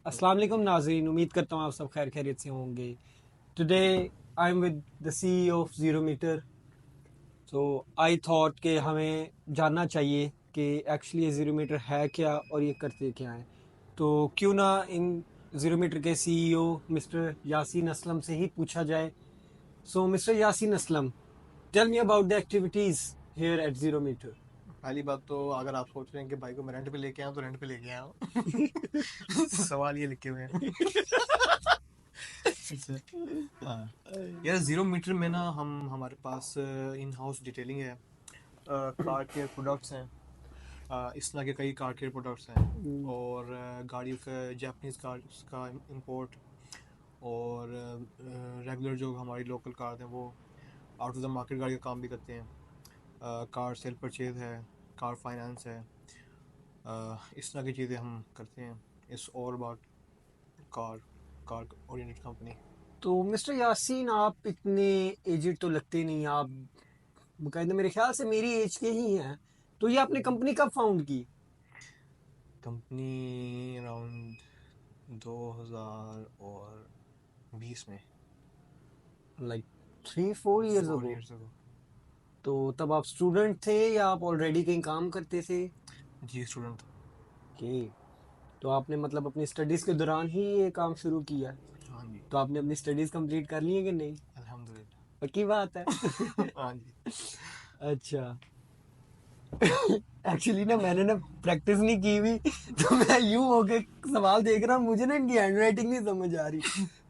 अस्सलाम वालेकुम नाज़रीन, उम्मीद करता हूँ आप सब खैर खैरियत से होंगे। Today I am with the CEO of Zero Meter. So I thought कि हमें जानना चाहिए कि एक्चुअली ये ज़ीरो मीटर है क्या और ये करते क्या हैं। तो क्यों ना इन ज़ीरो मीटर के सीईओ मिस्टर यासीन असलम से ही पूछा जाए। So mister Yasin Aslam, tell me about the activities here at Zero Meter. पहली बात तो अगर आप सोच रहे हैं कि भाई को मैं रेंट पे लेके आया हूं, तो रेंट पे लेके आया हूँ। सवाल ये लिखे हुए हैं। अच्छा। हाँ यार, जीरो मीटर में ना हमारे पास इन हाउस डिटेलिंग है, कार केयर प्रोडक्ट्स हैं, इस तरह के कई कार केयर प्रोडक्ट्स हैं, और गाड़ियों का जापानीज कार्स का इंपोर्ट, और रेगुलर जो हमारी लोकल कार हैं वो आउट ऑफ द मार्केट गाड़ी का काम भी करते हैं। कार सेल परचेज है, कार फाइनेंस है, इस तरह की चीज़ें हम करते हैं। It's all about car car oriented company. तो मिस्टर यासीन, आप इतने एजेड तो लगते नहीं। आप बकायदा मेरे ख्याल से मेरी एज के ही हैं। तो ये आपने कंपनी कब फाउंड की? कंपनी अराउंड 2020 में, like 3-4 years 4 ago. Years ago. तो तब आप स्टूडेंट थे या आप ऑलरेडी कहीं काम करते थे? जी, स्टूडेंट था। ओके। तो आपने मतलब अपनी स्टडीज के दौरान ही ये काम शुरू किया है? हाँ जी, तो आपने अपनी स्टडीज कंप्लीट कर ली है कि नहीं? अल्हम्दुलिल्लाह। पक्की बात है। हाँ जी। अच्छा। एक्चुअली ना मैंने ना प्रैक्टिस नहीं की हुई, तो मैं यूं होके सवाल देख रहा हूँ, मुझे ना इनकी हैंडराइटिंग नहीं समझ आ रही।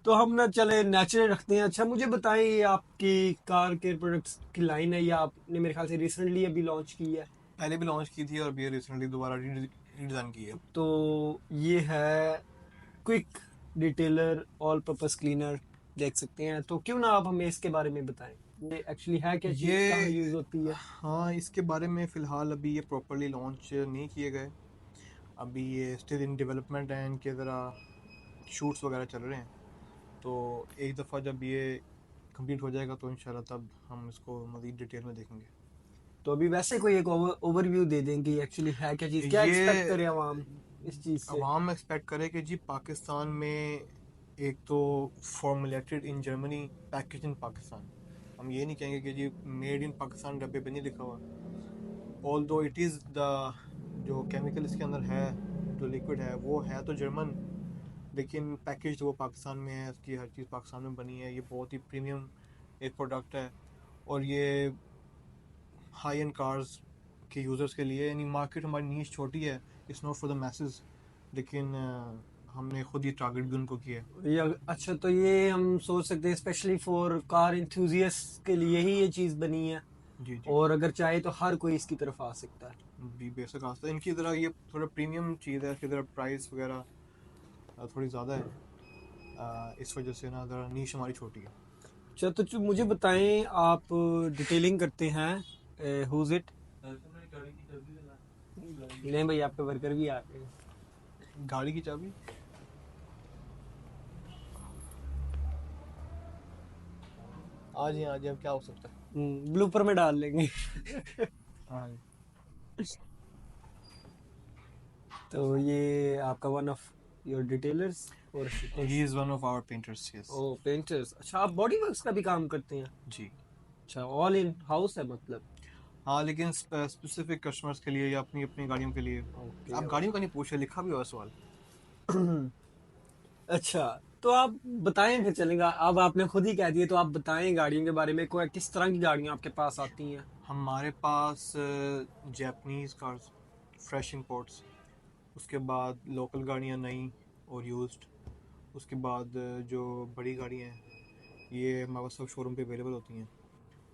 तो हम ना चले नेचुरल रखते हैं। अच्छा मुझे बताएं, ये आपकी कार के प्रोडक्ट्स की लाइन है या आपने मेरे ख्याल से रिसेंटली अभी लॉन्च की है? पहले भी लॉन्च की थी और अभी रिसेंटली दोबारा रीडिज़ाइन की है। तो ये है quick detailer all purpose cleaner, देख सकते हैं। तो क्यों ना आप हमें इसके बारे में बताएं, ये एक्चुअली है क्या चीज़, कहाँ ये यूज़ होती है? हाँ, इसके बारे में फ़िलहाल अभी ये प्रॉपरली लॉन्च नहीं किए गए। अभी ये स्टिल इन डेवलपमेंट है, इनके ज़रा शूट्स वगैरह चल रहे हैं। तो एक दफ़ा जब ये कंप्लीट हो जाएगा तो इंशाल्लाह तब हम इसको मज़ीद डिटेल में देखेंगे। तो अभी वैसे कोई एक ओवरव्यू दे दें कि एक्चुअली है क्या चीज़, क्या एक्सपेक्ट ये करे आवाम इस चीज़ से? अवाम एक्सपेक्ट करे कि जी पाकिस्तान में एक तो फॉर्मुलेटेड इन जर्मनी, पैकेज इन पाकिस्तान। हम ये नहीं कहेंगे कि जी मेड इन पाकिस्तान डब्बे पे नहीं लिखा हुआ। ऑल दो इट इज़ द जो केमिकल इसके अंदर है, जो लिक्विड है वो है तो जर्मन, लेकिन पैकेज वो पाकिस्तान में है, इसकी हर चीज़ पाकिस्तान में बनी है। ये बहुत ही प्रीमियम एक प्रोडक्ट है, और ये हाई एंड कार्स के यूज़र्स के लिए, यानी मार्केट हमारी नीश छोटी है, it's not for the messes, लेकिन हमने खुद ही टारगेट भी उनको किया है। ये अच्छा, तो ये हम सोच सकते हैं स्पेशली फॉर कार इंथुजियस्ट के लिए ही ये चीज़ बनी है, जी जी। और अगर चाहे तो हर कोई इसकी तरफ आ सकता है। भी बेसिक रास्ता इनकी ज़रा ये थोड़ा प्रीमियम चीज़ है, इसकी ज़रा प्राइस वगैरह थोड़ी ज़्यादा है। इस वजह से ना ज़रा नीश हमारी छोटी है। अच्छा, तो मुझे बताएं, आप डिटेलिंग करते हैं, हुज इट? नहीं भाई, आपके वर्कर भी आ गए। गाड़ी की चाबी। आज ही आज अब क्या हो सकता है। ब्लूपर में डाल लेंगे। हाँ जी। तो ये आपका वन ऑफ योर डिटेलर्स और he is one of our painters, yes. Oh painters. अच्छा, आप बॉडी वर्क्स का भी काम करते हैं? जी। अच्छा, ऑल इन हाउस है मतलब? हाँ, लेकिन स्पेसिफिक कस्टमर्स के लिए या अपनी अपनी गाड़ियों के लिए। ओके। आप गाड़ियों का नहीं पूछ रहे, लिखा भी हुआ है सवाल। अच्छा, तो आप बताएं फिर चलेगा। अब आपने खुद ही कह दिए, तो आप बताएं गाड़ियों के बारे में। कोई किस तरह की गाड़ियां आपके पास आती हैं? हमारे पास जापानीज़ कार्स, फ्रेश इंपोर्ट्स, उसके बाद लोकल गाड़ियाँ नई और यूज्ड, उसके बाद जो बड़ी गाड़ियाँ हैं ये हमारे पास सब शोरूम पे अवेलेबल होती हैं।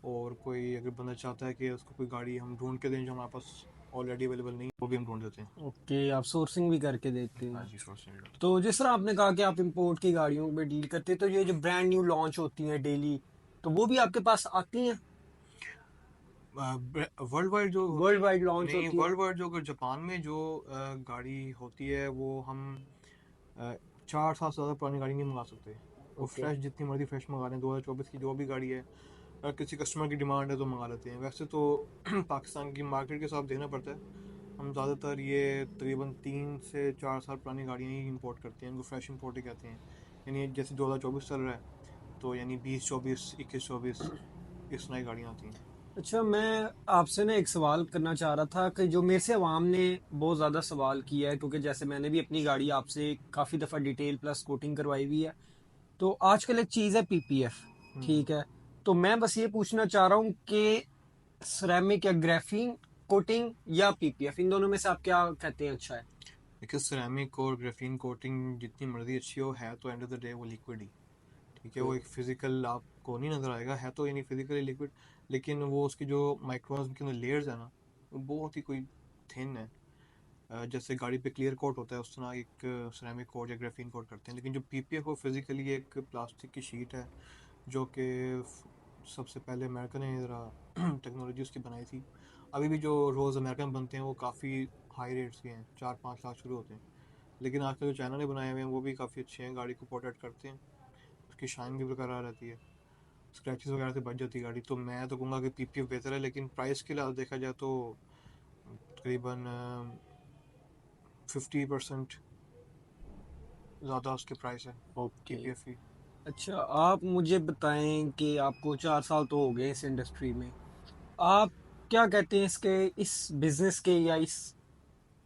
और कोई अगर बंदा चाहता है कि उसको कोई गाड़ी हम ढूंढ के दें जो हमारे पास ऑलरेडी अवेलेबल नहीं, वो भी हम ढूंढ देते हैं। ओके, आप सोर्सिंग भी करके देते हाँ हैं। जी, सोर्स नहीं करते। तो जिस तरह आपने कहा कि आप इंपोर्ट की गाड़ियों में डील करते हैं, तो ये जो ब्रांड न्यू लॉन्च होती हैं डेली, तो वो भी आपके पास आती हैं? वर्ल्ड वाइड जो वर्ल्ड वाइड लॉन्च नहीं, होती हैं? वर्ल्ड वाइड जो अगर जापान में जो गाड़ी होती है वो हम 4 साल से ज़्यादा पुरानी गाड़ी नहीं मंगा सकते। वो ओके। फ्रेश जितनी मर्जी फ्रेश मंगा लें, 2024 की जो भी गाड़ी है। अगर किसी कस्टमर की डिमांड है तो मंगा लेते हैं, वैसे तो पाकिस्तान की मार्केट के हिसाब देखना पड़ता है। हम ज़्यादातर ये तकरीबन 3 से 4 साल पुरानी गाड़ियाँ ही इंपोर्ट करते हैं, इनको फ्रेश इंपोर्ट ही कहते हैं। यानी जैसे 2024 चल रहा है तो यानी 2024, 21-24 इस तरह की गाड़ियाँ आती हैं। अच्छा, मैं आपसे ना एक सवाल करना चाह रहा था कि जो मेरे से अवाम ने बहुत ज़्यादा सवाल किया है, क्योंकि जैसे मैंने भी अपनी गाड़ी आपसे काफ़ी दफ़ा डिटेल प्लस कोटिंग करवाई हुई है। तो आजकल एक चीज़ है पीपीएफ, ठीक है। तो मैं बस ये पूछना चाह रहा हूँ कि सिरेमिक या ग्राफीन कोटिंग या पीपीएफ, इन दोनों में से आप क्या कहते हैं अच्छा है? देखिए सिरेमिक और ग्राफीन कोटिंग जितनी मर्जी अच्छी हो, है तो एंड ऑफ द डे वो लिक्विड ही, ठीक है। वो एक फिजिकल आपको नहीं नज़र आएगा, है तो यानी फिजिकली लिक्विड, लेकिन वो उसकी जो माइक्रोन्स के अंदर लेयर्स है ना, वो बहुत ही कोई थिन है। जैसे गाड़ी पे क्लियर कोट होता है उस तरह एक सिरेमिक कोट या ग्राफीन कोट करते हैं। लेकिन जो पीपीएफ वो फिजिकली एक प्लास्टिक की शीट है जो कि सबसे पहले अमेरिका ने ज़रा टेक्नोलॉजी उसकी बनाई थी। अभी भी जो रोज़ अमेरिका में बनते हैं वो काफ़ी हाई रेट्स के हैं, 4-5 लाख शुरू होते हैं। लेकिन आजकल जो चाइना ने बनाए हुए हैं वो भी काफ़ी अच्छे हैं, गाड़ी को प्रोटेक्ट करते हैं, उसकी शाइन भी बरकरार रहती है, स्क्रैचेस वगैरह से बच जाती है गाड़ी। तो मैं तो कहूँगा कि पीपीएफ बेहतर है, लेकिन प्राइस के लिहाज देखा जाए तो तकरीबन 50% ज़्यादा उसके प्राइस है ओके। पीपीएफ की। अच्छा, आप मुझे बताएं कि आपको 4 साल तो हो गए इस इंडस्ट्री में। आप क्या कहते हैं इसके, इस बिजनेस के या इस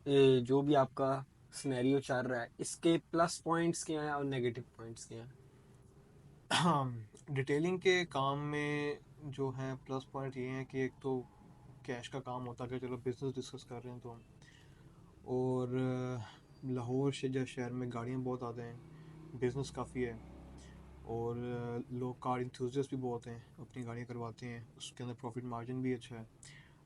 जो भी आपका सिनेरियो चल रहा है, इसके प्लस पॉइंट्स क्या हैं और नेगेटिव पॉइंट्स क्या हैं? डिटेलिंग के काम में जो है प्लस पॉइंट ये है कि एक तो कैश का काम होता है कि चलो बिजनेस डिस्कस कर रहे हैं तो हम, और लाहौर शहर में गाड़ियाँ बहुत आते हैं, बिजनेस काफ़ी है, और लोग कार इंथुजियस्ट भी बहुत हैं, अपनी गाड़ियाँ करवाते हैं, उसके अंदर प्रॉफिट मार्जिन भी अच्छा है।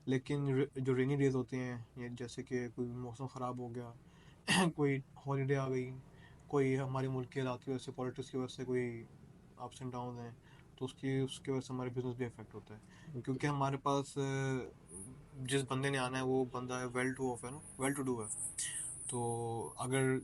लेकिन जो रेनी डेज होते हैं, ये जैसे कि कोई मौसम ख़राब हो गया कोई हॉलीडे आ गई, कोई हमारे मुल्क के हालात की वजह से, पॉलिटिक्स की वजह से कोई अप्स एंड डाउन हैं, तो उसकी वजह से हमारे बिजनेस भी इफेक्ट होता है। क्योंकि हमारे पास जिस बंदे ने आना है वो बंदा है वेल टू ऑफ है ना, वेल टू डू है। तो अगर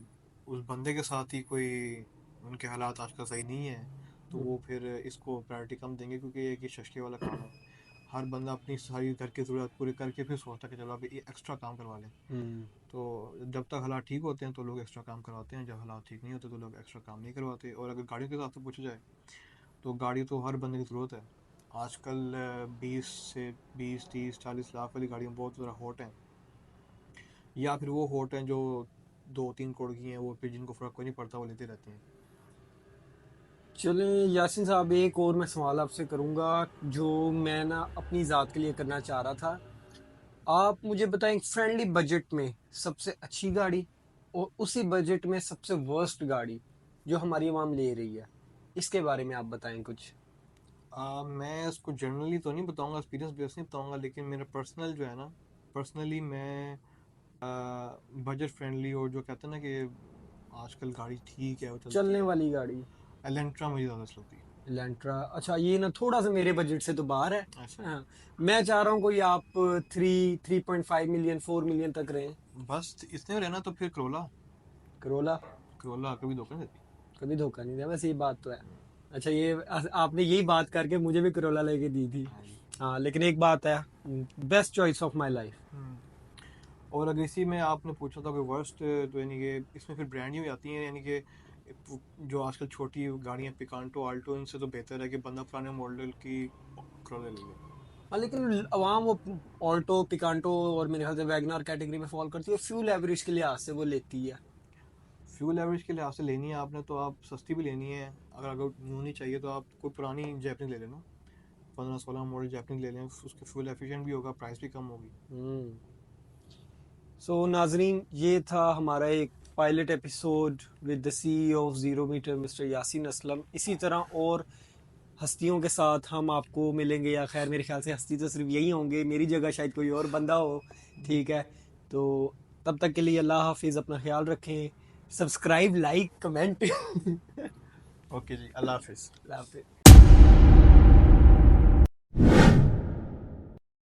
उस बंदे के साथ ही कोई उनके हालात आजकल सही नहीं है तो वो फिर इसको प्रायोरिटी कम देंगे, क्योंकि ये कि शशके वाला काम है। हर बंदा अपनी सारी घर की ज़रूरत पूरी करके फिर सोचता है कि चलो अभी ये एक्स्ट्रा काम करवा लें। हम्म। तो जब तक हालात ठीक होते हैं तो लोग एक्स्ट्रा काम करवाते हैं, जब हालात ठीक नहीं होते तो लोग एक्स्ट्रा काम नहीं करवाते। और अगर गाड़ियों के हिसाब से पूछा जाए तो गाड़ी तो हर बंदे की ज़रूरत है आजकल। 20 से 20, 30, 40 लाख वाली गाड़ियाँ बहुत ज़्यादा हॉट हैं, या फिर वो हॉट हैं जो 2-3 करोड़ की हैं, वो फिर जिनको फ़र्क कोई नहीं पड़ता वो लेते रहते हैं। चलें यासिन साहब, एक और मैं सवाल आपसे करूंगा जो मैं ना अपनी ज़ात के लिए करना चाह रहा था। आप मुझे बताएं, फ्रेंडली बजट में सबसे अच्छी गाड़ी और उसी बजट में सबसे वर्स्ट गाड़ी जो हमारी आवाम ले रही है, इसके बारे में आप बताएं कुछ। मैं उसको जनरली तो नहीं बताऊंगा, एक्सपीरियंस बेस नहीं बताऊंगा, लेकिन मेरा पर्सनल जो है ना, पर्सनली मैं बजट फ्रेंडली और जो कहते हैं ना कि आजकल गाड़ी ठीक है वो चलती चलने है, वाली गाड़ी। एलेंट्रा मुझे ज़्यादा अच्छी लगती है। एलेंट्रा, अच्छा ये ना थोड़ा सा मेरे बजट से तो बाहर है। ऐसा हाँ, मैं चाह रहा हूँ कोई आप 3.5 मिलियन 4 मिलियन तक रहे। बस इतने में रहना तो फिर करोला, करोला। करोला कभी धोखा नहीं देती। कभी धोखा नहीं दिया, वैसे ये बात तो है। अच्छा, ये आपने यही बात करके मुझे भी करोला लेके दी थी। हाँ जी। हाँ, लेकिन एक बात है, best choice of my life. Hmm. और अगर इसी में आपने पूछा था कि वर्स्ट, तो यानी कि इसमें फिर ब्रांड ही आती हैं, यानी कि जो आजकल छोटी गाड़ियाँ पिकांटो आल्टो, इनसे तो बेहतर है कि बंदा पुराने मॉडल की करोला ले ले। हाँ, लेकिन अवाम वो ऑल्टो पिकांटो और मेरे ख्याल से वैगनार कैटेगरी में फॉल करती है, फ्यूल एवरेज के लिहाज से वो लेती है। फ्यूल एवरेज के लिहाज से लेनी है आपने तो आप सस्ती भी लेनी है, अगर न्यू नहीं चाहिए तो आप कोई पुरानी जैपनीज ले लेना, 15-16 मॉडल जैपनीज ले लें, उसके फ्यूल एफिशिएंट भी होगा, प्राइस भी कम होगी। सो नाजरीन, ये था हमारा एक pilot episode with the CEO of Zero Meter mister Yasin Aslam. इसी तरह और हस्तियों के साथ हम आपको मिलेंगे, या खैर मेरे ख्याल से हस्ती तो सिर्फ यही होंगे, मेरी जगह शायद कोई और बंदा हो। ठीक है, तो तब तक के लिए अल्लाह हाफिज़, अपना ख्याल रखें, सब्सक्राइब लाइक कमेंट। ओके जी, अल्लाह हाफिज़। अल्लाह हाफिज़।